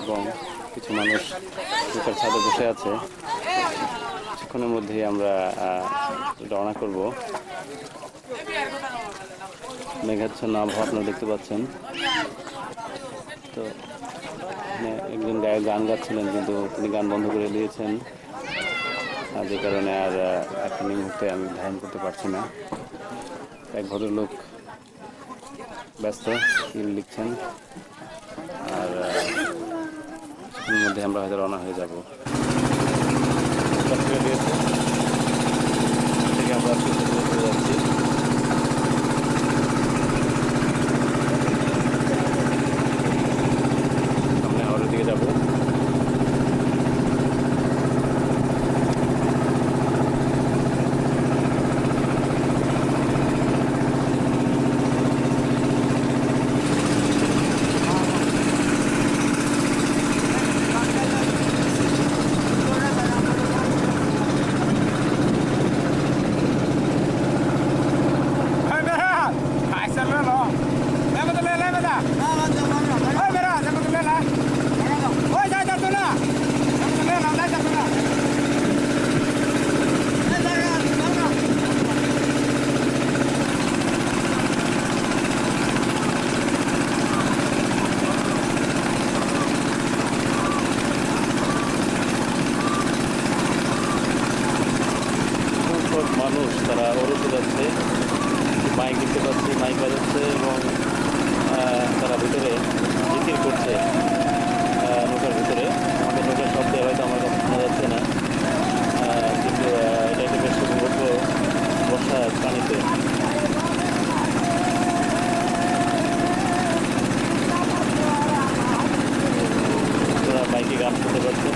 এবং কিছু মানুষ নৌকার ছাদে বসে আছে। কিছুক্ষণের মধ্যেই আমরা রওনা করব। মেঘাচ্ছন্ন আবহাওয়া আপনারা দেখতে পাচ্ছেন। তো একজন গায়ক গান গাচ্ছিলেন, কিন্তু তিনি গান বন্ধ করে দিয়েছেন, যে কারণে আর এখন এই মুহূর্তে আমি ধারণ করতে পারছি না। এক ভদ্রলোক ব্যস্ত লিখছেন, আর কিছুক্ষণের মধ্যে আমরা হয়তো রওনা হয়ে যাব। দিয়েছে থেকে আমরা যাচ্ছি। সামনে হাওড়ের দিকে যাবো। মানুষ তারা ওরসে যাচ্ছে, মাইক দেখতে পাচ্ছি, মাইক বাজাচ্ছে এবং তারা ভিতরে জিকির করছে নৌকার ভিতরে। আমাদের নৌকার শব্দে হয়তো আমার কথা শোনা যাচ্ছে না, কিন্তু এটা একটা বেশ উপভোগ্য বর্ষার পানিতে। তারা মাইকে গান শুনতে পাচ্ছেন।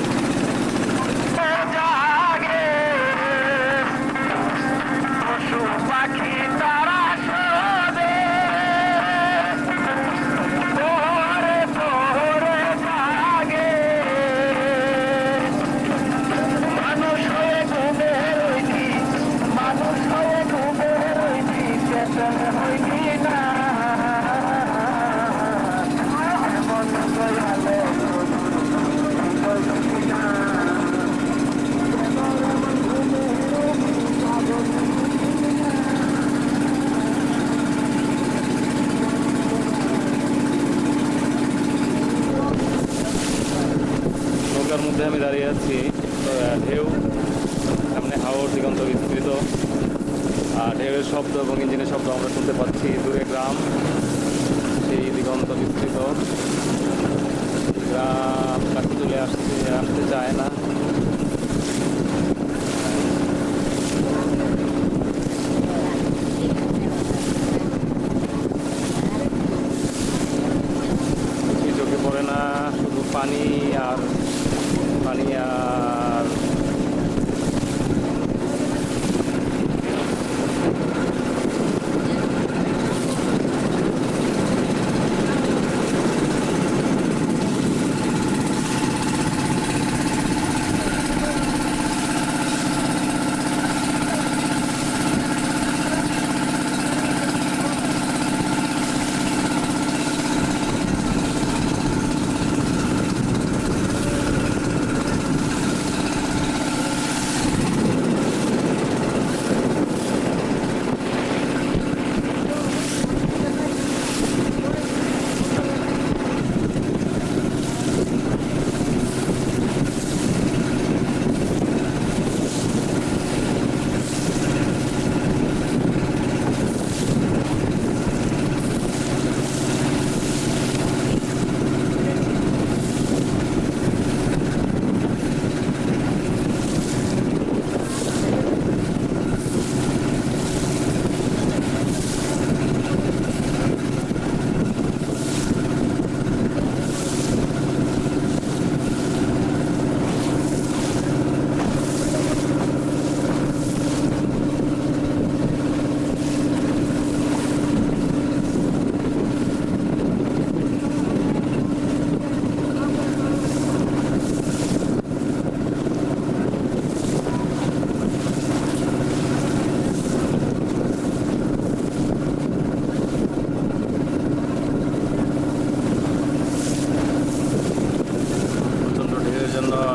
নৌকার মধ্যে আমি দাঁড়িয়ে আছি, ঢেউ সামনে, হাওর দিগন্ত বিস্তৃত, আর ঢেউয়ের শব্দ এবং ইঞ্জিনের শব্দ আমরা শুনতে পাচ্ছি। দূরে গ্রাম, সেই দিগন্ত বিস্তৃত গ্রাম কাছে চলে আসতে চায় না। চোখে পড়ে না, শুধু পানি আর পানি আর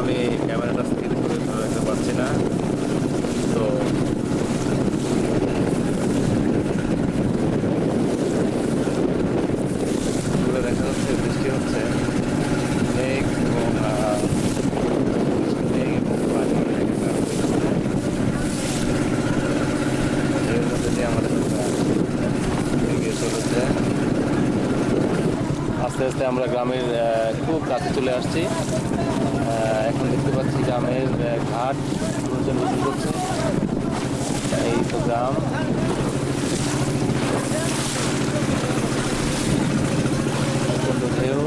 আমি ক্যামেরাটা স্থির করে ধরে রাখতে পারছি না। তো দূরে দেখা যাচ্ছে বৃষ্টি হচ্ছে, মেঘ এবং পানি এর মধ্যে দিয়ে আমাদের এগিয়ে চলেছে। আস্তে আস্তে আমরা গ্রামের খুব কাছে চলে আসছি। এখন দেখতে পাচ্ছি গ্রামের ঘাট লোকজন গোসল করছে। এই তো গ্রাম। প্রচণ্ড ঢেউ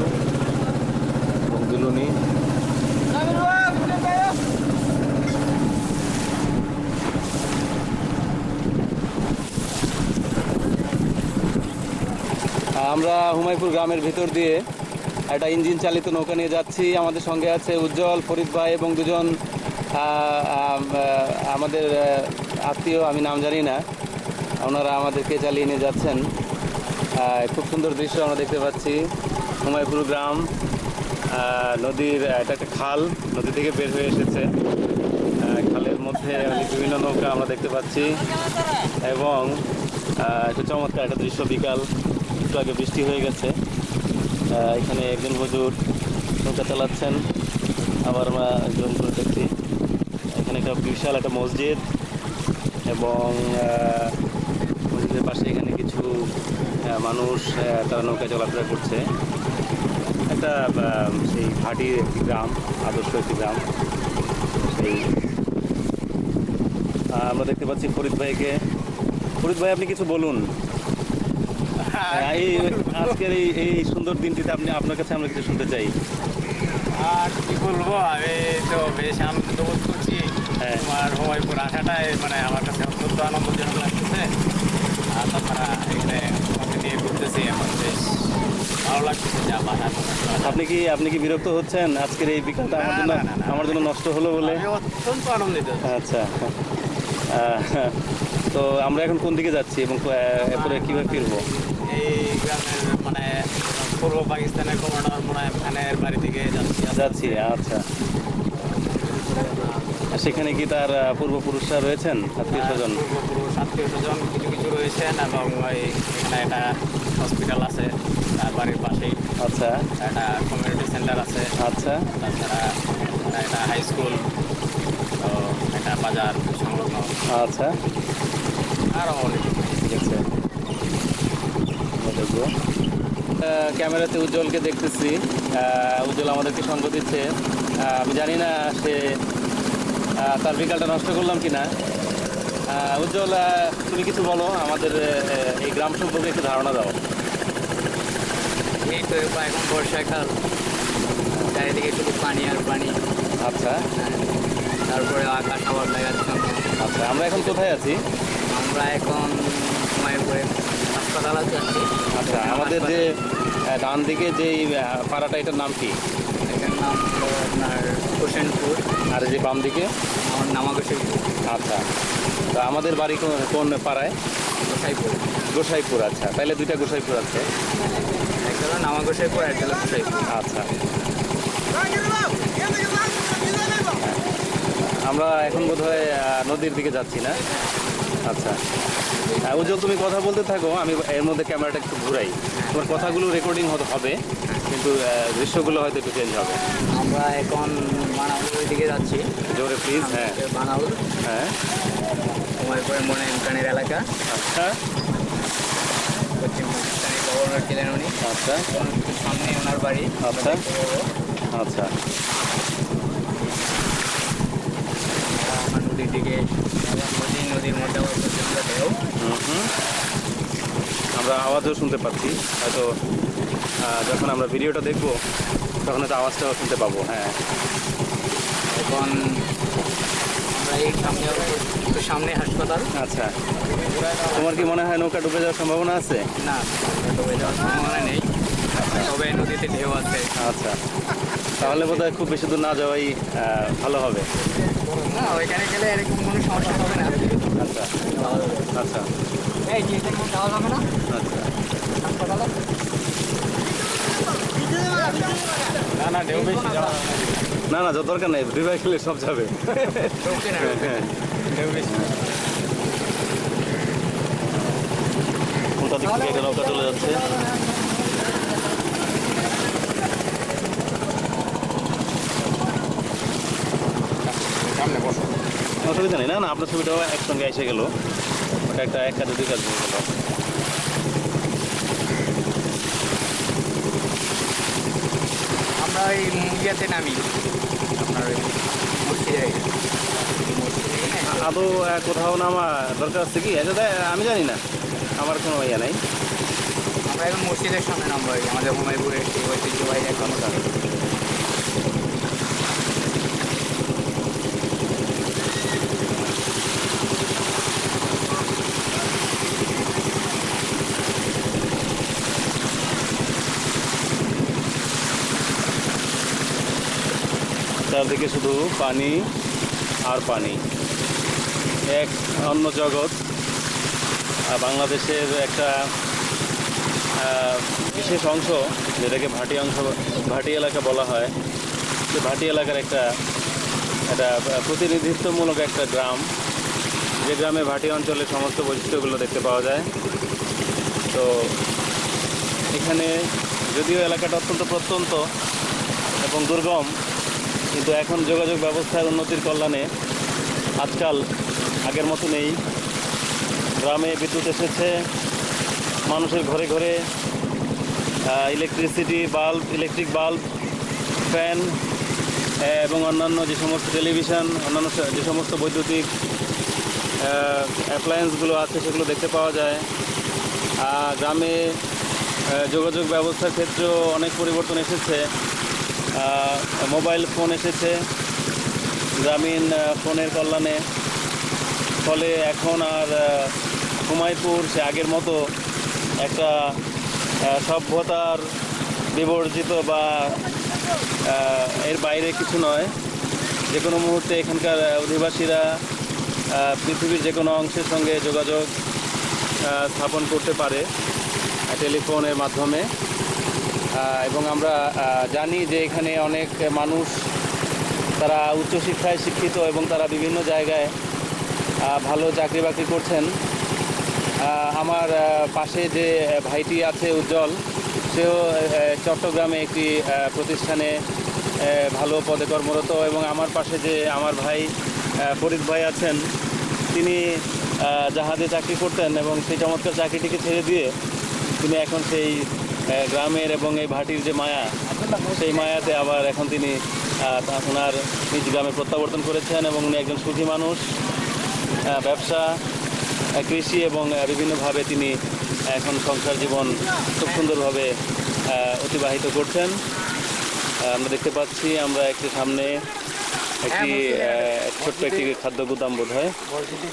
এবং দুলুনি। আমরা হুমায়পুর গ্রামের ভিতর দিয়ে একটা ইঞ্জিন চালিত নৌকা নিয়ে যাচ্ছি। আমাদের সঙ্গে আছে উজ্জ্বল, ফরিদ ভাই এবং দুজন আমাদের আত্মীয়, আমি নাম জানি না, ওনারা আমাদেরকে চালিয়ে নিয়ে যাচ্ছেন। খুব সুন্দর দৃশ্য আমরা দেখতে পাচ্ছি। হুমায়পুর গ্রাম, নদীর এটা একটা খাল, নদী থেকে বের হয়ে এসেছে। খালের মধ্যে বিভিন্ন নৌকা আমরা দেখতে পাচ্ছি এবং একটা চমৎকার একটা দৃশ্য। বিকাল, একটু আগে বৃষ্টি হয়ে গেছে। এখানে একজন হুজুর নৌকা চালাচ্ছেন, আবার আমরা জুম করে দেখছি এখানে একটা বিশাল একটা মসজিদ এবং মসজিদের পাশে এখানে কিছু মানুষ তারা নৌকায় চলাফেরা করছে। একটা সেই ঘাটির একটি গ্রাম, আদর্শ একটি গ্রাম। সেই আমরা দেখতে পাচ্ছি ফরিদ ভাইকে। ফরিদ ভাই, আপনি কিছু বলুন। এই আজকের এই সুন্দর দিনটিতে আপনার কাছে আমরা কিছু শুনতে চাই। আর কি বলবো, আমি তো বেশ আনন্দ বোধ করছি। তোমার হুমায়পুর আসাটাই মানে আমার কাছে অত্যন্ত আনন্দজনক লাগতেছে। আর তাছাড়া এখানে তোমাকে নিয়ে ঘুরতেছি, এখন বেশ ভালো লাগতেছে। যা বাসার আপনি কি বিরক্ত হচ্ছেন আজকের এই বিকালটা আমার জন্য নষ্ট হলো বলে? আমি অত্যন্ত আনন্দিত। আচ্ছা, তো আমরা এখন কোন দিকে যাচ্ছি এবং এরপরে কীভাবে ফিরবো? এই গ্রামের মানে পূর্ব পাকিস্তানের কমান্ডার মনে হয় খানের বাড়ি থেকে যাচ্ছি। আচ্ছা, সেখানে কি তার পূর্বপুরুষরা রয়েছেন, আত্মীয় স্বজন? পূর্বপুরুষ আত্মীয় স্বজন কিছু কিছু রয়েছেন এবং এখানে একটা হসপিটাল আছে তার বাড়ির পাশেই। আচ্ছা, একটা কমিউনিটি সেন্টার আছে। আচ্ছা, তাছাড়া একটা হাই স্কুল, একটা বাজার সংলগ্ন। আচ্ছা, আরও অনেক ঠিক আছে, দেখবো। ক্যামেরাতে উজ্জ্বলকে দেখতেছি। উজ্জ্বল আমাদেরকে সঙ্গ দিচ্ছে। আমি জানি না সে তার বিকালটা নষ্ট করলাম কিনা। উজ্জ্বল, তুমি কিছু বলো, আমাদের এই গ্রাম সম্পর্কে একটু ধারণা দাও। এই তো এখন বর্ষাকাল, চারিদিকে শুধু পানি আর পানি। আচ্ছা, তারপরে আকাশ আবার দেখাচ্ছে। আচ্ছা, আমরা এখন কোথায় আছি? আমরা এখন হুমায়ুপুরে হাসপাতালে যাচ্ছি। আচ্ছা, আমাদের যে ডান দিকে যে পাড়াটা, এটার নাম কি? এটার নাম হলো আপনার হোসেনপুর। আর যে বাম দিকে? আমার নামাগোসাইপুর। আচ্ছা, তো আমাদের বাড়ি কোন পাড়ায়? গোসাইপুর। গোসাইপুর। আচ্ছা, তাহলে দুইটা গোসাইপুর আছে। একটা হলো নামাগোসাইপুর, একটা হলো গোসাইপুর। আচ্ছা, আমরা এখন বোধহয় নদীর দিকে যাচ্ছি না? আচ্ছা, উজ্জ্বল তুমি কথা বলতে থাকো, আমি এর মধ্যে ক্যামেরাটা একটু ঘুরাই। তোমার কথাগুলো রেকর্ডিং হবে, কিন্তু দৃশ্যগুলো হয়তো একটু চেঞ্জ হবে। আমরা এখন বানাউলের দিকে যাচ্ছি। জোরে প্লিজ। হ্যাঁ, বানাউল। হ্যাঁ, হুমায়ুপুরে মনে ইমকানের এলাকা। আচ্ছা, পশ্চিম পাকিস্তানি গভর্নর ছিলেন উনি। আচ্ছা, সামনে ওনার বাড়ি। আচ্ছা, আচ্ছা, আমার নদীর দিকে, নদীর মধ্যে আবার প্রচন্ড ঢেউ। আমরা আওয়াজও শুনতে পাচ্ছি, হয়তো যখন আমরা ভিডিওটা দেখব তখন হয়তো আওয়াজটাও শুনতে পাবো। হ্যাঁ, এখন আমরা এই সামনে একটু সামনে হাসপাতাল। আচ্ছা, তোমার কি মনে হয় নৌকা ডুবে যাওয়ার সম্ভাবনা আছে? না, ডুবে যাওয়ার সম্ভাবনা নেই, তবে নদীতে ঢেউ আছে। আচ্ছা, তাহলে বোধহয় খুব বেশি দূর না যাওয়াই ভালো হবে। না, ওইখানে গেলে এরকম কোনো সমস্যা হবে না। আচ্ছা, আচ্ছা, এই যে এখানে যাওয়া যাবে না আচ্ছা, হাসপাতালে? না, ঢেউ বেশি যাওয়া যাবে না। না না, যত দরকার নেই, 2 ভাই খেলে সব যাবে। ঢোকে না, ঢোকে না। ঢেউ বেশি। কোথা দিক থেকে একটা নৌকা চলে যাচ্ছে। সামনে বসো। অসুবিধা নেই, না না, আপনার ছবিটাও একসঙ্গে এসে গেল, ওটা একটা এক কাজে 2 কাজ হয়ে গেল। আমরা ওই ইয়েতে নামি, আপনার ওই মসজিদে। আদৌ কোথাও নামা দরকার আছে কি? আচ্ছা আমি জানি না, আমার কোনো ইয়ে নাই। আমরা এখন মসজিদের সামনে নামবো, এই আমাদের হুমায়ুপুরের সেই ঐতিহ্যবাহী একটা অনুষ্ঠান। চারদিকে শুধু পানি আর পানি, এক অন্য জগৎ। বাংলাদেশের একটা বিশেষ অংশ, যেটাকে ভাটি এলাকা বলা হয়, সে ভাটি এলাকার একটা প্রতিনিধিত্বমূলক একটা গ্রাম, যে গ্রামে ভাটি অঞ্চলের সমস্ত বৈশিষ্ট্যগুলো দেখতে পাওয়া যায়। তো এখানে যদিও এলাকাটা অত্যন্ত প্রত্যন্ত এবং দুর্গম, কিন্তু এখন যোগাযোগ ব্যবস্থার উন্নতির কল্যাণে আজকাল আগের মতো নেই। গ্রামে বিদ্যুৎ এসেছে, মানুষের ঘরে ঘরে ইলেকট্রিক বাল্ব, ফ্যান এবং অন্যান্য যে সমস্ত টেলিভিশন, অন্যান্য যে সমস্ত বৈদ্যুতিক অ্যাপ্লায়েন্সগুলো আছে সেগুলো দেখতে পাওয়া যায়। গ্রামে যোগাযোগ ব্যবস্থার ক্ষেত্রেও অনেক পরিবর্তন এসেছে। মোবাইল ফোন এসেছে গ্রামীণ ফোনের কল্যাণে। ফলে এখন আর হুমায়ুপুর সে আগের মতো একটা সভ্যতার বিবর্জিত বা এর বাইরে কিছু নয়। যে কোনো মুহূর্তে এখানকার অধিবাসীরা পৃথিবীর যে কোনো অংশের সঙ্গে যোগাযোগ স্থাপন করতে পারে টেলিফোনের মাধ্যমে। এবং আমরা জানি যে এখানে অনেক মানুষ, তারা উচ্চশিক্ষায় শিক্ষিত এবং তারা বিভিন্ন জায়গায় ভালো চাকরি বাকরি করছেন। আমার পাশে যে ভাইটি আছে উজ্জ্বল, সেও চট্টগ্রামে একটি প্রতিষ্ঠানে ভালো পদে কর্মরত, এবং আমার পাশে যে আমার ভাই ফরিদ ভাই আছেন, তিনি জাহাজে চাকরি করতেন এবং সেই চমৎকার চাকরিটিকে ছেড়ে দিয়ে তিনি এখন সেই গ্রামের এবং এই ভাটির যে মায়া, সেই মায়াতে আবার এখন তিনি ওনার নিজ গ্রামে প্রত্যাবর্তন করেছেন এবং উনি একজন সুখী মানুষ। ব্যবসা, কৃষি এবং বিভিন্নভাবে তিনি এখন সংসার জীবন খুব সুন্দরভাবে অতিবাহিত করছেন। আমরা দেখতে পাচ্ছি, আমরা একটি সামনে একটি ছোট্ট একটি খাদ্য গুদাম বোধ হয়,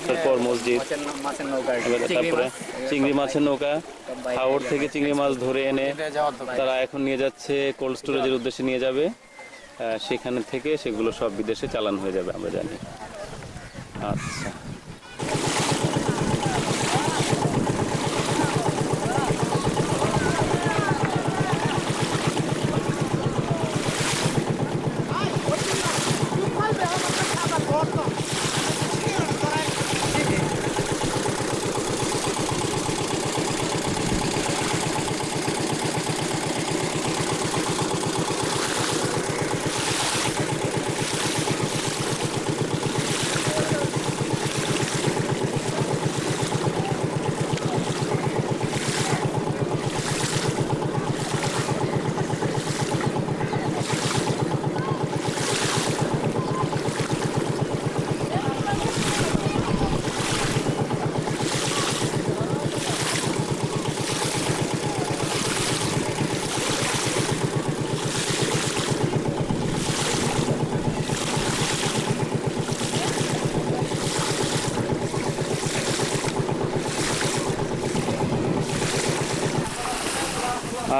তারপর মসজিদ, তারপরে চিংড়ি মাছের নৌকা। হাওড় থেকে চিংড়ি মাছ ধরে এনে তারা এখন নিয়ে যাচ্ছে কোল্ড স্টোরেজের উদ্দেশ্যে নিয়ে যাবে। সেখানে থেকে সেগুলো সব বিদেশে চালান হয়ে যাবে, আমরা জানি। আচ্ছা,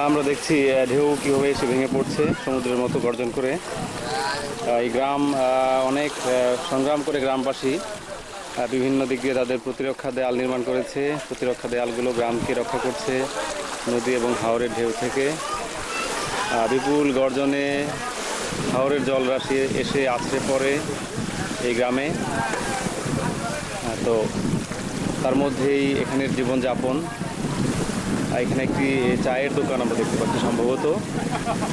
আমরা দেখছি ঢেউ কীভাবে এসে ভেঙে পড়ছে সমুদ্রের মতো গর্জন করে। এই গ্রাম অনেক সংগ্রাম করে গ্রামবাসী বিভিন্ন দিক দিয়ে তাদের প্রতিরক্ষা দেয়াল নির্মাণ করেছে। প্রতিরক্ষা দেয়ালগুলো গ্রামকে রক্ষা করছে নদী এবং হাওরের ঢেউ থেকে। বিপুল গর্জনে হাওরের জলরাশি এসে আছড়ে পড়ে এই গ্রামে। তো তার মধ্যেই এখানের জীবনযাপন। এখানে একটি চায়ের দোকান আমরা দেখতে পাচ্ছি, সম্ভবত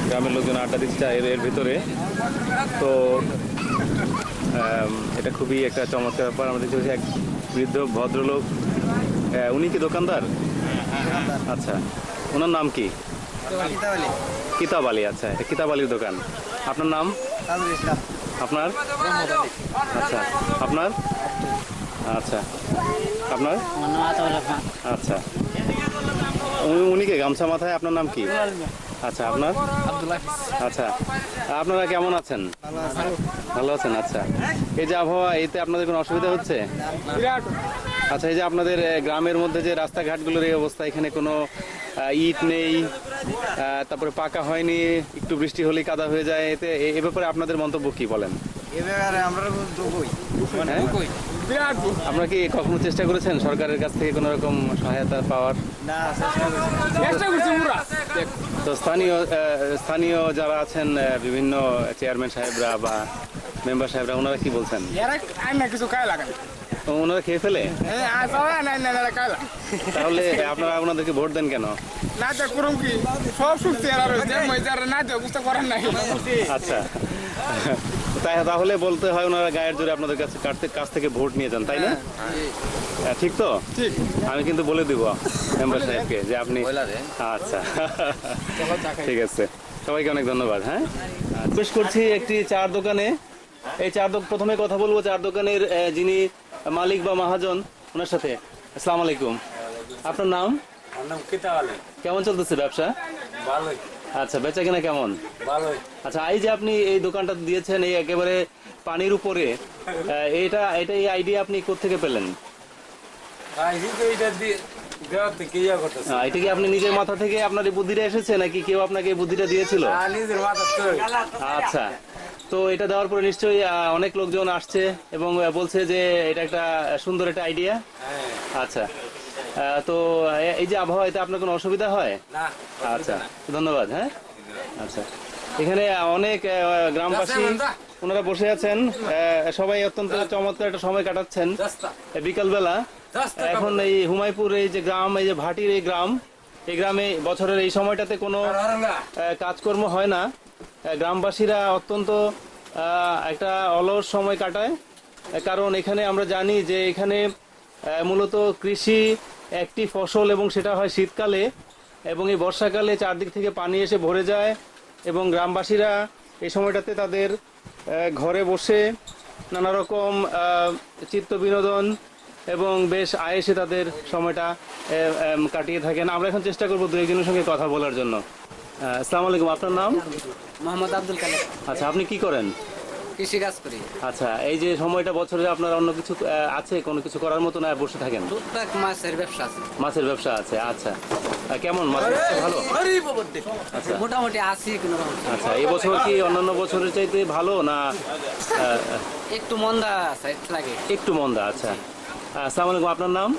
গ্রামের লোকজন আড্ডা দিচ্ছে চায়ের এর ভিতরে। তো এটা খুবই একটা চমৎকার ব্যাপার। আমরা দেখতে পাচ্ছি এক বৃদ্ধ ভদ্রলোক, উনি কি দোকানদার? আচ্ছা, ওনার নাম কি? কিতাব আলী। আচ্ছা, এটা কিতাব আলীর দোকান। আপনার নাম? আপনার? আচ্ছা, আপনার? আচ্ছা, আপনার? আচ্ছা, উনি কে গামছা মাথায়? আপনার নাম কি? আচ্ছা, আপনার? আচ্ছা, আপনারা কেমন আছেন? ভালো আছেন। আচ্ছা, এই যে আবহাওয়া, এতে আপনাদের কোনো অসুবিধা হচ্ছে? আচ্ছা, এই যে আপনাদের গ্রামের মধ্যে যে রাস্তাঘাটগুলোর এই অবস্থা, এখানে কোনো ইট নেই, তারপরে পাকা হয়নি, একটু বৃষ্টি হলেই কাদা হয়ে যায়, এতে এ ব্যাপারে আপনাদের মন্তব্য কি বলেন? আপনারা কি কখনো চেষ্টা করেছেন সরকারের কাছ থেকে কোনো রকম সহায়তা পাওয়ার? তো স্থানীয় যারা আছেন, বিভিন্ন চেয়ারম্যান সাহেবরা বা মেম্বার সাহেবরা, ওনারা কি বলছেন? ওনারা খেয়ে ফেলে? তাহলে আপনারা ওনাদেরকে ভোট দেন কেন? আচ্ছা, তাহলে বলতে হয় ওনারা গায়ের জোরে আপনাদের কাছ থেকে ভোট নিয়ে যান, তাই না? ঠিক তো? আমি কিন্তু বলে দিব মেম্বার সাহেবকে যে আপনি। আচ্ছা, ঠিক আছে, সবাইকে অনেক ধন্যবাদ। হ্যাঁ, বেশ করছি একটি চার দোকানে। এই প্রথমে কথা বলবো চার দোকানের যিনি মালিক বা মহাজন, ওনার সাথে। আসসালামু আলাইকুম, আপনার নাম? কেমন চলতেছে ব্যবসা? আচ্ছা, বেচা কিনা কেমন? আচ্ছা, এই যে আপনি এই দোকানটা দিয়েছেন এই একেবারে পানির উপরে, এটা এই আইডিয়া আপনি কোত্থেকে পেলেন? এটা কি আপনি নিজের মাথা থেকে আপনার এই বুদ্ধিটা এসেছে, নাকি কেউ আপনাকে এই বুদ্ধিটা দিয়েছিল? আচ্ছা, তো এটা দেওয়ার পরে নিশ্চয়ই অনেক লোকজন আসছে এবং বলছে যে এটা একটা সুন্দর একটা আইডিয়া। আচ্ছা, তো এই যে আবহাওয়া, এতে আপনার কোনো অসুবিধা হয়? আচ্ছা, ধন্যবাদ। হ্যাঁ, আচ্ছা, এখানে অনেক গ্রামবাসী ওনারা বসে আছেন, সবাই অত্যন্ত চমৎকার একটা সময় কাটাচ্ছেন বিকালবেলা। এখন এই হুমায়পুর, এই যে গ্রাম, এই যে ভাটির এই গ্রামে বছরের এই সময়টাতে কোনো কাজকর্ম হয় না। গ্রামবাসীরা অত্যন্ত একটা অলস সময় কাটায়, কারণ এখানে আমরা জানি যে এখানে মূলত কৃষি একটি ফসল, এবং সেটা হয় শীতকালে, এবং এই বর্ষাকালে চারদিক থেকে পানি এসে ভরে যায়, এবং গ্রামবাসীরা এই সময়টাতে তাদের ঘরে বসে নানা রকম চিত্ত বিনোদন এবং বেশ আয়েসে তাদের সময়টা কাটিয়ে থাকেন। আমরা এখন চেষ্টা করবো দু একজনের সঙ্গে কথা বলার জন্য। আসসালামু আলাইকুম, আপনার নাম? মোহাম্মদ আব্দুল কালাম। আচ্ছা, আপনি কি করেন? কৃষি কাজ করি। আচ্ছা, এই যে সময়টা বছরে আপনার অন্য কিছু আছে, কোনো কিছু করার মতো না, বসে থাকেন? টুকটাক মাছের ব্যবসা আছে। মাছের ব্যবসা আছে। আচ্ছা, কেমন মাছ ভালো? আচ্ছা, মোটামুটি আছি কোনো রকম। আচ্ছা, এই বছর কি অন্যান্য বছরের চাইতে ভালো না? একটু মন্দা আছে লাগে। একটু মন্দা। আচ্ছা, আসসালামু আলাইকুম, আপনার নাম?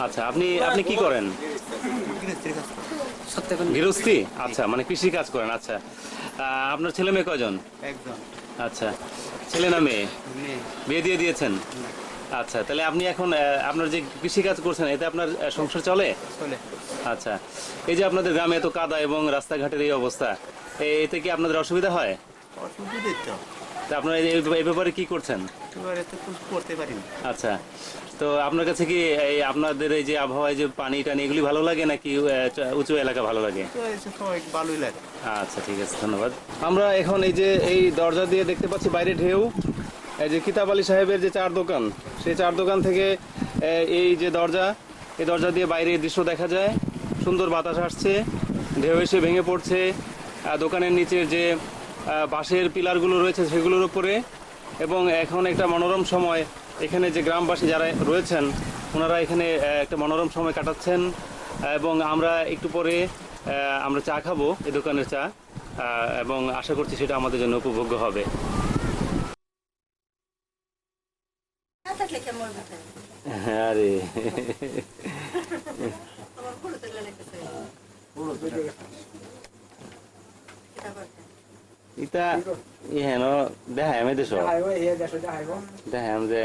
আচ্ছা, আপনি কি করেন? গৃহস্থী। আচ্ছা, মানে কৃষি কাজ করেন। আচ্ছা, আপনার ছেলে মেয়ে কয়জন? একজন। আচ্ছা, ছেলে না মেয়ে? বিয়ে দিয়ে দিয়েছেন? আচ্ছা, তাহলে আপনি এখন আপনার যে কৃষি কাজ করছেন, এতে আপনার সংসার চলে? আচ্ছা, এই যে আপনাদের গ্রামে এত কাদা এবং রাস্তাঘাটের এই অবস্থা, এতে কি আপনাদের অসুবিধা হয়? তা আপনারা এই ব্যাপারে কি করছেন? আচ্ছা, তো আপনার কাছে কি এই আপনাদের এই যে আবহাওয়ায় যে পানি টানি এগুলি ভালো লাগে, নাকি উঁচু এলাকা ভালো লাগে? ভালোই লাগে। আচ্ছা, ঠিক আছে, ধন্যবাদ। আমরা এখন এই দরজা দিয়ে দেখতে পাচ্ছি বাইরে ঢেউ। এই যে কিতাব আলী সাহেবের যে চার দোকান, সেই চার দোকান থেকে এই যে এই দরজা দিয়ে বাইরে দৃশ্য দেখা যায়। সুন্দর বাতাস আসছে, ঢেউ এসে ভেঙে পড়ছে দোকানের নিচের যে বাঁশের পিলারগুলো রয়েছে সেগুলোর উপরে, এবং এখন একটা মনোরম সময় এখানে যে গ্রামবাসী যারা রয়েছেন ওনারা এখানে একটা মনোরম সময় কাটাচ্ছেন, এবং আমরা একটু পরে আমরা চা খাবো এই দোকানের চা, এবং আশা করছি সেটা আমাদের জন্য উপভোগ্য হবে। আরে ইতা হেন দেখায় আমি দেশ দেখায় আমি যে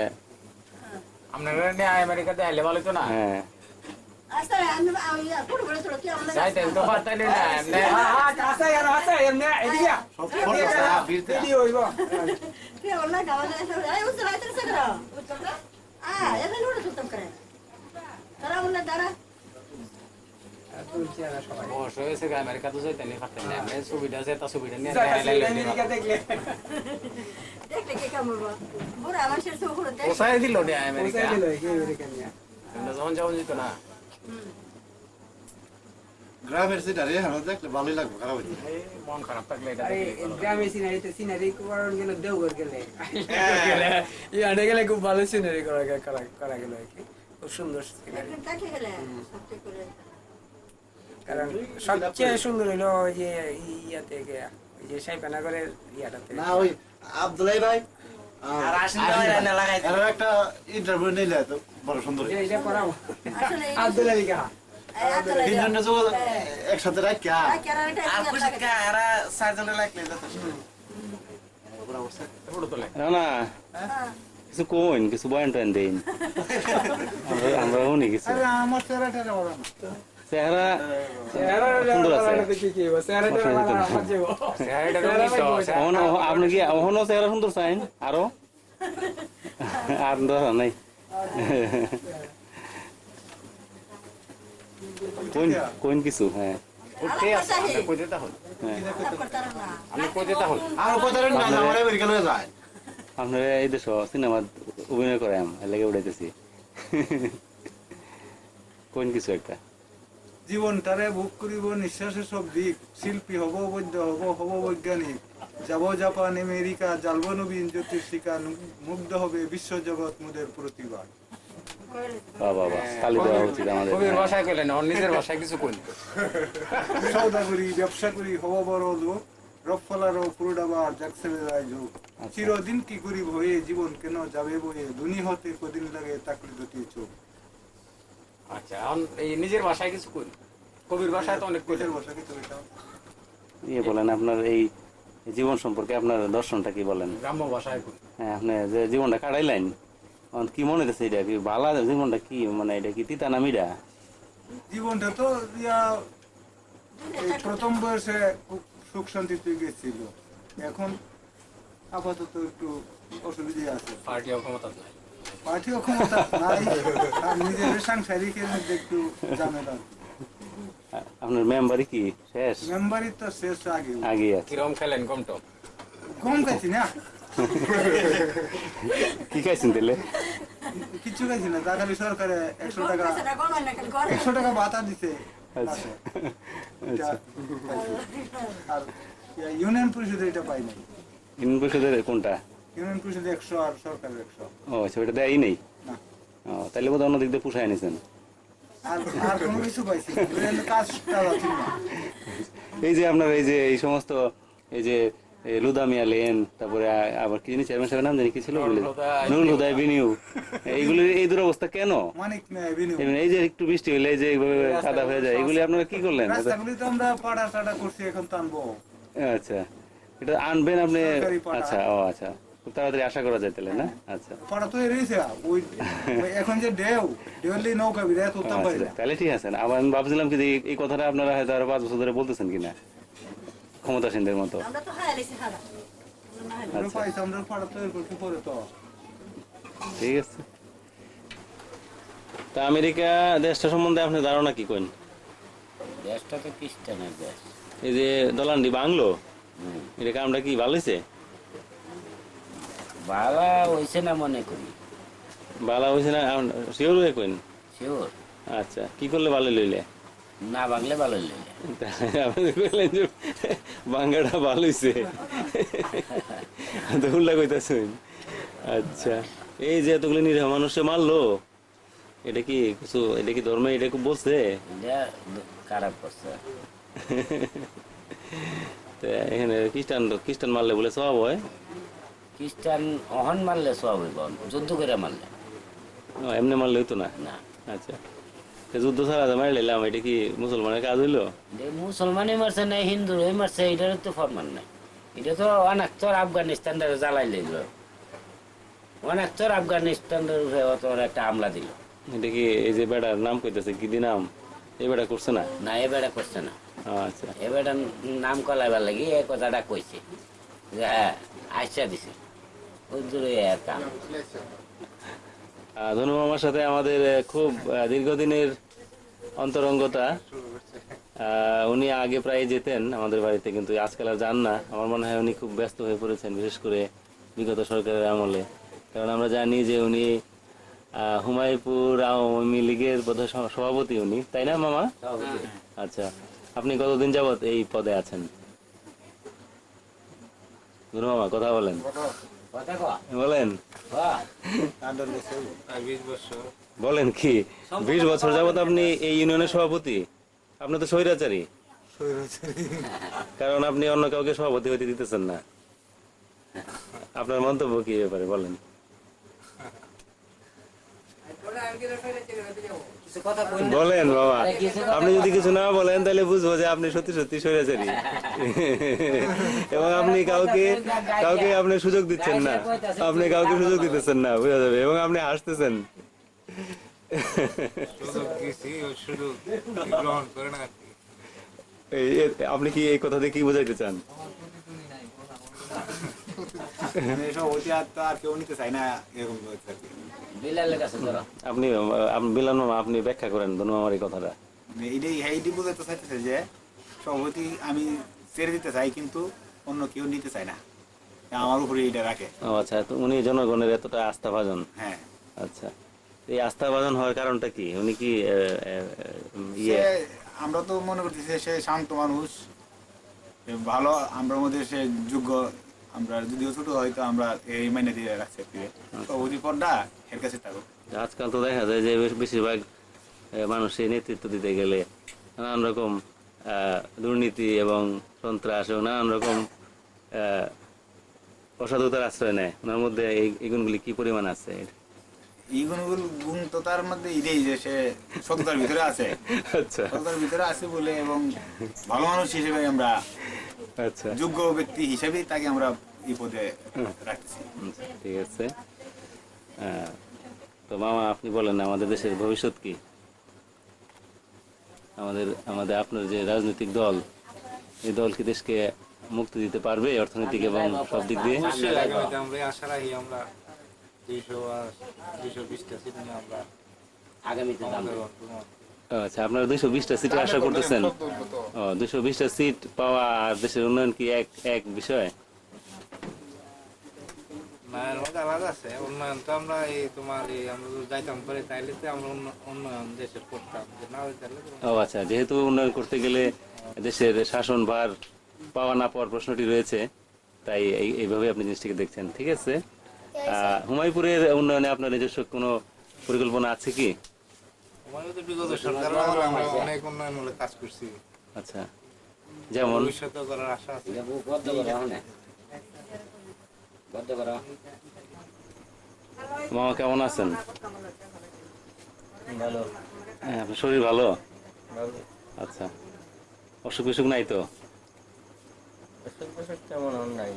আপনারা নিয়ে আমেরিকাতে আইলে ভালো তো না হ্যাঁ যাইতেন তো পারতেন না এমনি বয়স হয়েছে আমেরিকা তো যাইতেন পারতেন না এমনি সুবিধা আছে তা সুবিধা নিয়ে পোষায় দিল রে আমেরিকা যখন যাওয়া যেত না গ্রামের সিনারি এখন দেখলে ভালোই লাগবে, খারাপ হইছে এই মন খারাপ থাকলে এটা আরে দেখলে ভালো। গ্রামে সিনারি করার গেলে দেওঘর গেলে ইয়ানে গেলে খুব ভালো সিনারি করা গেল আর কি খুব সুন্দর সিনারি কারণ সবচেয়ে সুন্দর হলো ওই যে ইয়াতে ওই যে সাইপানাগরের ইয়াটাতে না ওই আব্দুলাই ভাই আর আসেন তো এনে লাগাই দিন। এর একটা ইন্টারভিউ নিলে তো বড় সুন্দর হইছে। এটা করাও আব্দুল আলী কাহা তিনজনে যোগাযোগ একসাথে রাখিয়া আর খুশি কা এরা চারজনে লাগলে যথেষ্ট। ফটো তোলে না না কিছু কোন কিছু বয়ান টয়ান দেন আমরা শুনি কিছু আরে আমার চেহারাটা বড় না চেহারা সুন্দর আছে আপনি কি অহনো চেহারা সুন্দর চাইন আরো আর ধরা নাই কোন কোন কিছু হ্যাঁ উঠতে আছে আপনি কই দিতে হল আপনি কই দিতে হল আর কথা না আমার আমেরিকা লয়ে যায় আপনারা এই দেশ সিনেমা অভিনয় করে এর লাগে উড়াইতেছি কোন কিছু একটা জীবনটারে ভোগ করিব নিঃশ্বাসের সব দিক শিল্পী হব বৈদ্য হব বৈজ্ঞানিক যাব জাপান আমেরিকা জ্বালব নবীন জ্যোতির্শিকা মুগ্ধ হবে বিশ্বজগৎ মুদের প্রতিভা বাবা বাবা তালি দেওয়া উচিত আমাদের কবির ভাষায় কইলেন ওর নিজের ভাষায় কিছু কইল সৌদা করি ব্যবসা করি হব বড় লোক রফলারও পুরোডাবার যাকসেলে যায় যোগ চিরদিন কি করিব হয়ে জীবন কেন যাবে বয়ে দুনি হতে কদিন লাগে তাকলি দুটি চোখ আচ্ছা এখন এই নিজের ভাষায় কিছু কইল কবির ভাষায় তো অনেক কইলেন কোথের ভাষা কি তুমি তাও? ইয়ে বলেন আপনার এই জীবন সম্পর্কে আপনার দর্শনটা কি বলেন গ্রাম্য ভাষায় কইল হ্যাঁ আপনি যে জীবনটা কাটাইলেন কি মনে হচ্ছে এটা কি ভালো জীবনটা কি মানে এটা কি তিতা নামিটা জীবনটা তো এই প্রথম বয়সে খুব সুখ শান্তিতে গেছিল এখন আপাতত একটু অসুবিধা আছে পার্টিও ক্ষমতা নাই পার্টিও ক্ষমতা নাই আর নিজের সাংসারিকের মধ্যে একটু ঝামেলা আপনার মেম্বারই কি শেষ মেম্বারই তো শেষ আগে আগে আছে কিরম খেলেন কম টপ কম খাইছি না কি খাইছেন তাহলে কিছু খাইছি না তা খালি সরকারে 100 টাকা ভাতা দিতে আচ্ছা এটা পাইছি। আর ইউনিয়ন পরিষদে এটা পাই নাই ইউনিয়ন পরিষদের কোনটা ইউনিয়ন পরিষদে 100 আর সরকারের 100 ও আচ্ছা ওটা দেয়ই নেই না ও তাহলে বোধহয় অন্য দিক দিয়ে পুষায় নিয়েছেন আর আর কোনো কিছু পাইছি না। এর কাজটা ঠিক না এই যে আপনার এই যে এই সমস্ত এই যে লুদামিয়া লেন তারপরে আবার কি জানি চেয়ারম্যান সাহেবের নাম জানি কি ছিল নুরুল হুদা এভিনিউ এইগুলি এই দুরবস্থা কেন মানিক না এভিনিউ এই যে একটু বৃষ্টি হইলে এই যে এইভাবে কাদা হয়ে যায় এগুলি আপনারা কি করলেন রাস্তাগুলি তো আমরা পাড়া টাড়া করছি এখন তো আনবো আচ্ছা এটা আনবেন আপনি সরকারি পাড়া। আচ্ছা ও আচ্ছা খুব তাড়াতাড়ি আশা করা যায় তাহলে না আচ্ছা পাড়া তো রয়েছে ওই এখন যে ঢেউলি নৌকা বিরায় তুলতাম পারি আচ্ছা না তাহলে ঠিক আছে আবার আমি ভাবছিলাম কি যে এই কথাটা আপনারা হয়তো আরো 5 বছর ধরে বলতেছেন কিনা ক্ষমতাসীনদের মতো আমরা পাইছি আমরা পাড়া তৈরি করতে পরে তো ঠিক আছে তা আমেরিকা দেশটা সম্বন্ধে আপনার ধারণা কি কোন দেশটা তো খ্রিস্টানের দেশ। এই যে দলান্ডি বাংলো এটা কামটা কি ভালো হয়েছে বালা হইছে না মনে করি, ভালো হয়েছে না শিওর হয়ে কোন শিওর আচ্ছা কি করলে ভালো লইলে না বাংলা ভালো লইলে। আপনি কইলেন যে বাংলাটা ভালো হয়েছে তো উল্টা কইতাছেন আচ্ছা এই যে এতগুলো নিরীহ মানুষে মারলো এটা কি কিছু এটা কি ধর্মে এটা খুব বলছে এটা খারাপ করছে। তো এখানে খ্রিস্টান মারলে বলে সব হয় খ্রিস্টান অহন মারলে সব হইব, যুদ্ধ করে মারলে ও, এমনি মারলে হইতো না না। আচ্ছা তো যুদ্ধ ছাড়া যে মারি লাইলাম এটা কি মুসলমানের কাজ হইলো মুসলমানই মারছে না হিন্দু মারছে এটার তো ফরমান নাই। এটা তো অনেক তোর আফগানিস্তানের জ্বালাই লেগল, অনেক তোর আফগানিস্তানের অত একটা আমলা দিল। এটা কি এই যে বেড়ার নাম কইতেছে কি নাম, এই বেড়া করছে না? না এবারে করছে না, আচ্ছা এবারে নাম কলাইবার লাগি এই কথাটা কইছে যে হ্যাঁ আইসা দিছে ওই দূরে আর কাম। ধনু মামার সাথে আমাদের খুব দীর্ঘদিনের অন্তরঙ্গতা। উনি আগে প্রায় যেতেন আমাদের বাড়িতে, কিন্তু আজকাল আর যান না। আমার মনে হয় উনি খুব ব্যস্ত হয়ে পড়েছেন, বিশেষ করে বিগত সরকারের আমলে। কারণ আমরা জানি যে উনি হুমায়ুপুর আওয়ামী লীগের বোধহয় সভাপতি উনি, তাই না মামা? আচ্ছা, আপনি কতদিন যাবত এই পদে আছেন? ধনু মামা কথা বলেন, কথা কও। বলেন হ্যাঁ, বলেন কি 20 বছর যাবত আপনি এই ইউনিয়নের সভাপতি? আপনি তো স্বৈরাচারী, কারণ আপনি অন্য কাউকে সভাপতি হইতে দিতেছেন না। আপনার মন্তব্য কি ব্যাপারে বলেন? কিছু কথা কই না। বলেন বাবা, আপনি যদি কিছু না বলেন তাহলে বুঝবো যে আপনি সত্যি সত্যি স্বৈরাচারী এবং আপনি কাউকে আপনি সুযোগ দিচ্ছেন না, আপনি কাউকে সুযোগ দিতেছেন না, বুঝা যাবে। এবং আপনি হাসতেছেন। আপনি কি এই কথা দিয়ে কি বোঝাইতে চান? এসব অতি আর কেউ নিতে চাই না এরকম বিলালের কাছে ধরো। আপনি বিলাল মামা, আপনি ব্যাখ্যা করেন ধনু মামার এই কথাটা। এইটাই বোঝাতে চাইতেছে যে সভাপতি আমি ছেড়ে দিতে চাই, কিন্তু অন্য কেউ নিতে চায় না, আমার উপরে এটা রাখে। ও আচ্ছা, তো উনি জনগণের এতটা আস্থাভাজন। হ্যাঁ, আচ্ছা, এই আস্থাভাজন হওয়ার কারণটা কি? উনি কি আমরা তো মনে করতেছি সে শান্ত মানুষ, ভালো, আমরা মধ্যে সে যোগ্য। আমরা যদিও ছোট হয়তো আমরা এই মাইনে দিয়ে রাখছি, সভাপতি পদটা এর কাছে থাকো। আজকাল তো দেখা যায় যে বেশিরভাগ মানুষের নেতৃত্ব দিতে গেলে নানান রকম দুর্নীতি এবং সন্ত্রাস এবং নানান রকম অসাধুতার আশ্রয় নেয়। ওনার মধ্যে এই গুণগুলি কি পরিমাণ আছে? এই গুণ তো তার মধ্যে এটাই যে সে সততার ভিতরে আছে। আচ্ছা সততার ভিতরে আছে বলে এবং ভালো মানুষ হিসেবে আমরা, আচ্ছা যোগ্য ব্যক্তি হিসেবে তাকে আমরা এই পদে রাখছি। ঠিক আছে। তো মামা আপনি বলেন, আমাদের দেশের ভবিষ্যৎ কি? আমাদের আপনার যে রাজনৈতিক দল, এই দল কি দেশকে মুক্তি দিতে পারবে অর্থনৈতিক এবং সব দিক দিয়ে? আমরা আশা রাখি আমরা 220টা সিট নিয়ে আমরা আগামীতে দাম আচ্ছা, আপনারা 220টা সিটের আশা করতেছেন? 220টা সিট পাওয়া আর দেশের উন্নয়ন কি এক বিষয়? মায়ের মধ্যে আলাদা আছে। উন্নয়ন তো আমরা আমরা যদি যাইতাম পারি তাইলে তো আমরা উন্নয়ন দেশের করতাম, না তাহলে। ও আচ্ছা, যেহেতু উন্নয়ন করতে গেলে দেশের শাসন ভার পাওয়া না পাওয়ার প্রশ্নটি রয়েছে, তাই এইভাবে আপনি জিনিসটিকে দেখছেন। ঠিক আছে। হুমায়ুপুরের উন্নয়নে আপনার নিজস্ব কোনো পরিকল্পনা আছে কি? আমাদের তো বিগত সরকার আমলে আমরা অনেক উন্নয়নমূলক কাজ করছি। আচ্ছা, যেমন? ভবিষ্যতে করার আশা আছে। বদ্ধ করা হয় না, বদ্ধ করা। মামা কেমন আছেন? ভালো হ্যাঁ, আপনার শরীর ভালো? আচ্ছা, অসুখ বিসুখ নাই তো? তেমন নাই।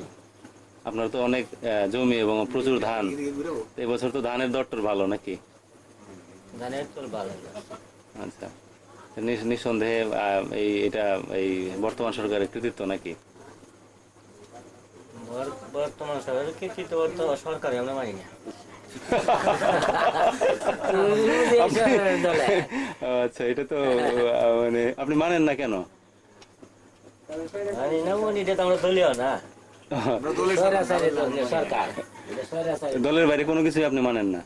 আপনার তো অনেক জমি এবং প্রচুর ধান, এবছর তো ধানের দরটর ভালো নাকি? ধানের তো ভালো। আচ্ছা, নিঃসন্দেহে এটা বর্তমান সরকারের কৃতিত্ব নাকি? বর্তমান সরকারের কৃতিত্ব সরকারি আমরা মানি না। আচ্ছা, এটা তো মানে আপনি মানেন না কেন? মানি না, এটা তো আমরা দলীয় না, সরকার। দলের বাইরে কোনো কিছুই আপনি মানেন না?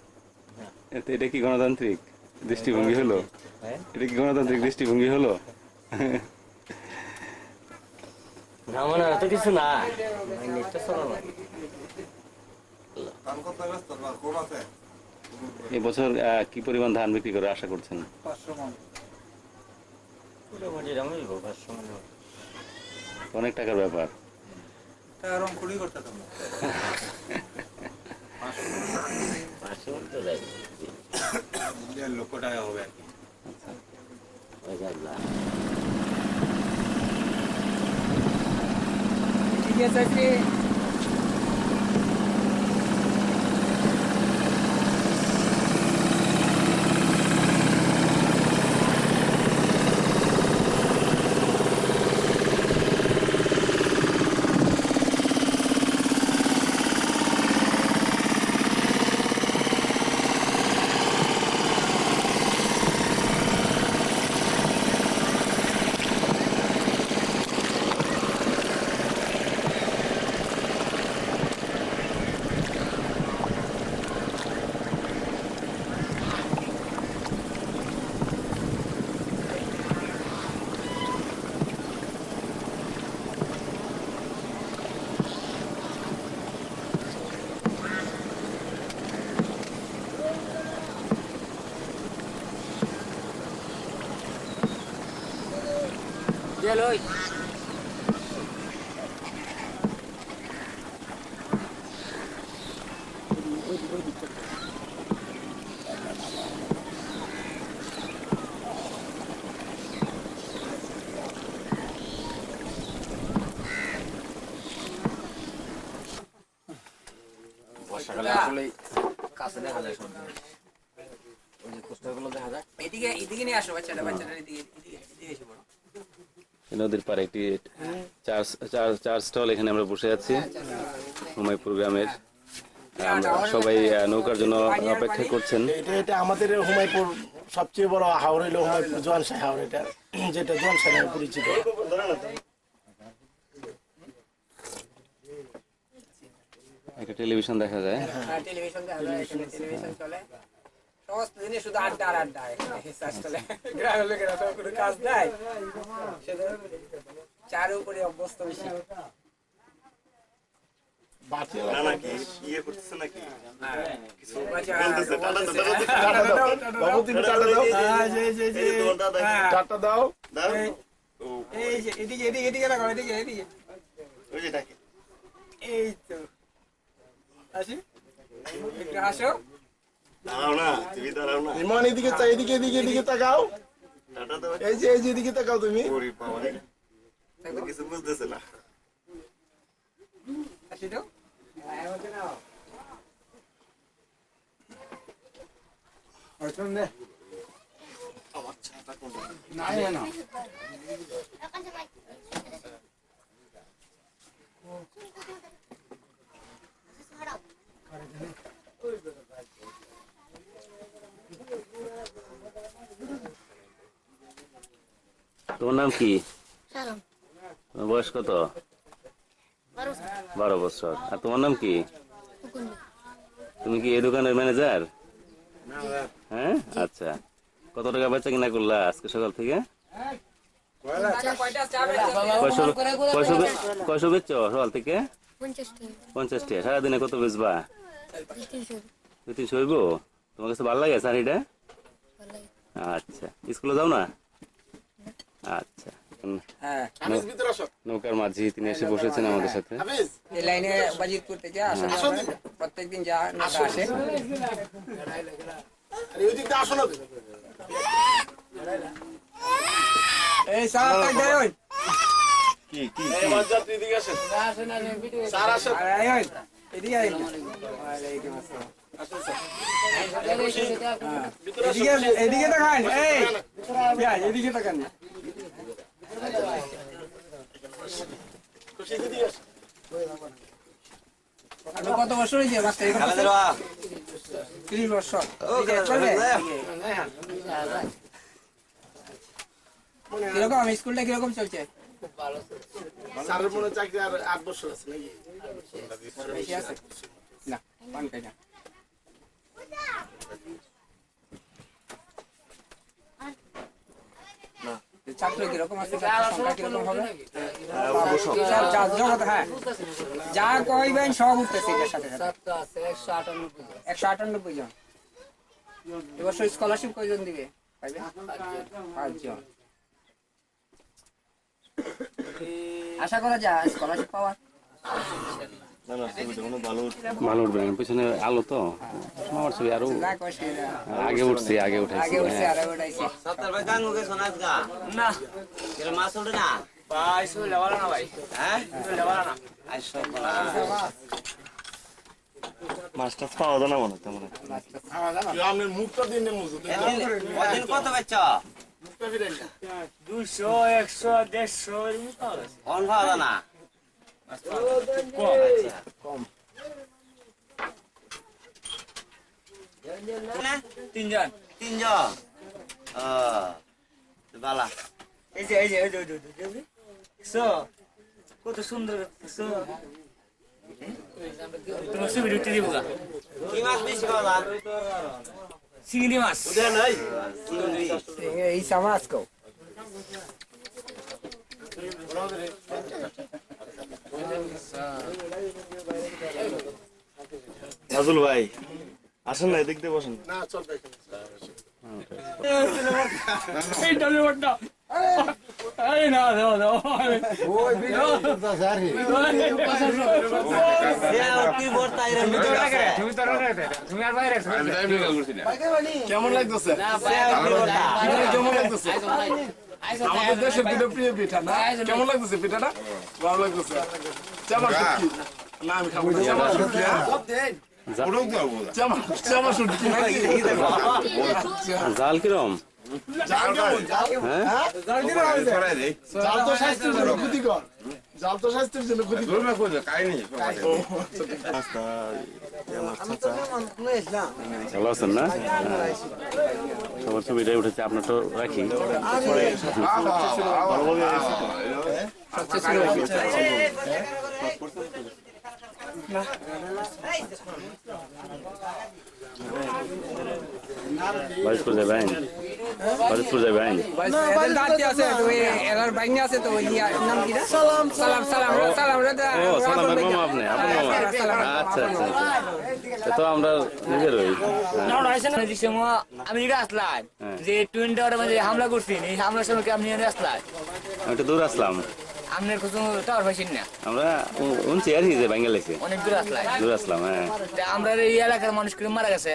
এটা কি গণতান্ত্রিক দৃষ্টিভঙ্গি হলো? এটা কি গণতান্ত্রিক দৃষ্টিভঙ্গি হলো? না মনে তো কিছু না। এবছর কি পরিমাণ ধান বিক্রি করে আশা করছেন? 500 মণ। অনেক টাকার ব্যাপার। এরকম কুড়ি করতে তো 1.5 লক্ষ টাকা হবে আর কি। গিয়ে চাইছি গেলই বর্ষাকালে আসলে কাছে দেখা যায় সব জিনিস। ওই যে পোস্টারগুলো দেখা যায়। এদিকে এদিকে নিয়ে আসো বাচ্চাটা বাচ্চাটা এদিকে এদিকে এদিকে এসে পড়ো এই নদীর পাড়ে একটি চার স্টল এখানে আমরা বসে আছি হুমায়পুর গ্রামের। আমরা সবাই নৌকার জন্য অপেক্ষা করছেন। এটা আমাদের হুমায়পুর সবচেয়ে বড় হাওর হইল হুমায়পুর জোয়ানশাহী হাওর, এটা যেটা জোয়ানশাহী নামে পরিচিত। একটা টেলিভিশন দেখা যায়। হ্যাঁ টেলিভিশন দেখা যায় এখানে টেলিভিশন চলে সমস্ত দিনে শুধু আড্ডা আর আড্ডা এখানে রিসার্চ চলে গ্রামের লোকেরা তো কোনো কাজ নাই শুধু চার উপরে অভ্যস্ত বেশি বাবু তুমি টাটা দাও, টাটা দাও। এই যে এদিকে এদিকে এদিকে রাখো এদিকে এদিকে এই তো আসি একটু আসো ইমান এদিকে চাই, এদিকে এদিকে এদিকে তাকাও, এই যে এদিকে তাকাও তুমি। আসি তো তোমার নাম কি? সালাম তোমার বয়স কত? 12 বছর। আর তোমার নাম কি? তুমি কি এই দোকানের ম্যানেজার? হ্যাঁ, আচ্ছা। কত টাকা বেচা কিনা করলা আজকে সকাল থেকে? কয়শো বেচছো সকাল থেকে? 50 টাকা। সারাদিনে কত বেচবা? 2-300 হইব। তোমার কাছে ভালো লাগে শাড়িটা? আচ্ছা, স্কুলে যাও না? আচ্ছা, নৌকার মাঝি তিনি এসে বসেছেন আমাদের সাথে। এই লাইনে বাজিতপুর থেকে আসা প্রত্যেকদিন যা নৌকা আসে এই সারা তাই দেয় ওই কি কি এদিকে আসেন, স্যার আসেন, এদিকে আইন ওয়ালাইকুম আসসালাম এদিকে তাকান এই ভাই এদিকে তাকান আপনি কত বছর হয়েছে মাস্টারি করতেছেন? 30 বছর। কিরকম স্কুলটা কিরকম চলছে? স্যারের মনে চাকরি আর 8 বছর আছে নাকি? বেশি আছে না পান খাই না ছাত্র কিরকম আছে সংখ্যা কিরকম হবে? হ্যাঁ যা কইবেন সব উঠতেছে এর সাথে সাথে 198 জন। এবছর স্কলারশিপ কয়জন দিবে? পাইবে 5 জন। আশা করা যায় স্কলারশিপ পাওয়ার। ভালো উঠবে পিছনে আলো তো আমার ছবি আরো আগে উঠছি, আগে উঠেছি। আগে উঠছে আর উঠাইছে সত্তর ভাই গাঙ্গু কে শোনা না এরা মাছ ওঠে না ভাই শুলে ভালো না ভাই হ্যাঁ শুলে ভালো না মাছটা পাওয়া যায় না মনে হয় তেমন একটা। আমি মুখটা দিন মজুদ কত বেচ 200 100 150 অন ভালো না তিনজন তিনজন বালা এই যে কত সুন্দর তোমার ছবি উঠে দিব কি মাছ বেশি পাওয়া যায় চিংড়ি মাছ এই সামাজকো নাজুল ভাই আসেন না এদিক দিয়ে বসেন। না চল ভাই এই ডালে বড়টা এই না দাও ওই ভিডিও করতে জারি কি বর্তা এর ভিতরে আছে তুমি আর বাইরে কেমন লাগতেছে কেমন লাগতেছে আমাদের দেশের প্রিয় পিঠা না কেমন লাগতেছে পিঠাটা ভালো লাগতেছে চামা শুটকি না আমি খাবো না চামা শুটকি চামা শুটকি জাল কিরম? জাল তো স্বাস্থ্যের জন্য ক্ষতিকর জাল তো স্বাস্থ্যের জন্য ক্ষতিকর ভালো আছেন না? সবার ছবিটাই উঠেছে, আপনারটা রাখি। বারিশপুর যাবেন? বারিশপুর যাবেন? দাঁড়িয়ে আছে তো এলার বাইঙ্গা আছে তো নাম কি সালাম সালাম সালাম সালাম ও সালামের মামা আপনি? আপনার মামা? আচ্ছা আচ্ছা আচ্ছা। তো আমরা নিজের ওই আমি আসলাম যে টুইন টাওয়ারে মানে হামলা করছি এই হামলার সময় কি আপনি আসলাম আমি একটু দূর আসলাম। আপনার কোনো টাওয়ার পাইছেন না আমরা উনছি আর কি যে বাঙ্গালিছে অনেক দূর আসলাম দূর আসলাম। হ্যাঁ, আমরা এই এলাকার মানুষ করে মারা গেছে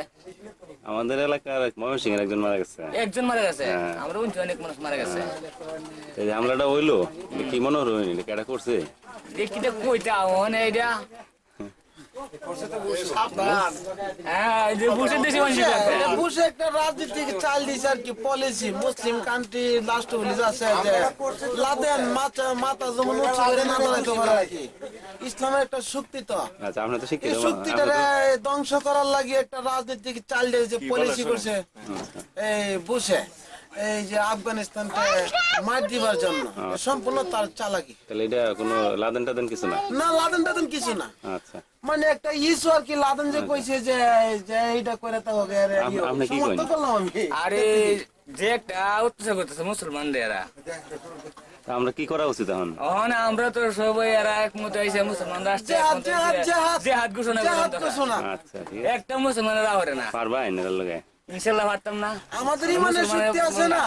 আমাদের এলাকার ময়মনসিংহের একজন মারা গেছে। একজন মারা গেছে হ্যাঁ। আমরা উনছি অনেক মানুষ মারা গেছে এই যে হামলাটা হইলো কি মনে হলো কেটা করছে? দেখিতে কইটা মানে এটা হ্যাঁ এই যে বুঝে দেশে মানুষ বুঝে একটা রাজনীতিক চাল দিছে আর কি পলিসি মুসলিম কান্ট্রি লাস্ট বলি আছে যে লাদেন মাথা যেমন উঁচু করে না দাঁড়াইতে পারে আর কি ইসলামের একটা শক্তি তো আচ্ছা, আপনি তো শিক্ষিত এই শক্তিটারে ধ্বংস করার লাগি একটা রাজনীতিক চাল দিয়ে যে পলিসি করছে এই বুঝে এই যে আফগানিস্তানকে মার দিবার জন্য সম্পূর্ণ তার চালাকি। তাহলে এটা কোনো লাদেন টাদেন কিছু না? না লাদেন টাদেন কিছু না, আচ্ছা, মানে একটা ইস্যু আর কি লাদেন যে কইছে যে যে এইটা করে তো হবে আপনি কি কইন? আরে যে একটা অত্যাচার করতেছে মুসলমানদের এরা আমরা কি করা উচিত এখন? না আমরা তো সবাই এরা একমত হয়েছে মুসলমানরা আসছে জেহাদ ঘোষণা আচ্ছা, ঠিক আছে। একটা মুসলমানেরা হরে না পারবা এর লগে? ইনশাল্লাহ পারতাম না। আমাদের ইমানের শক্তি আছে না।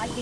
Aquí,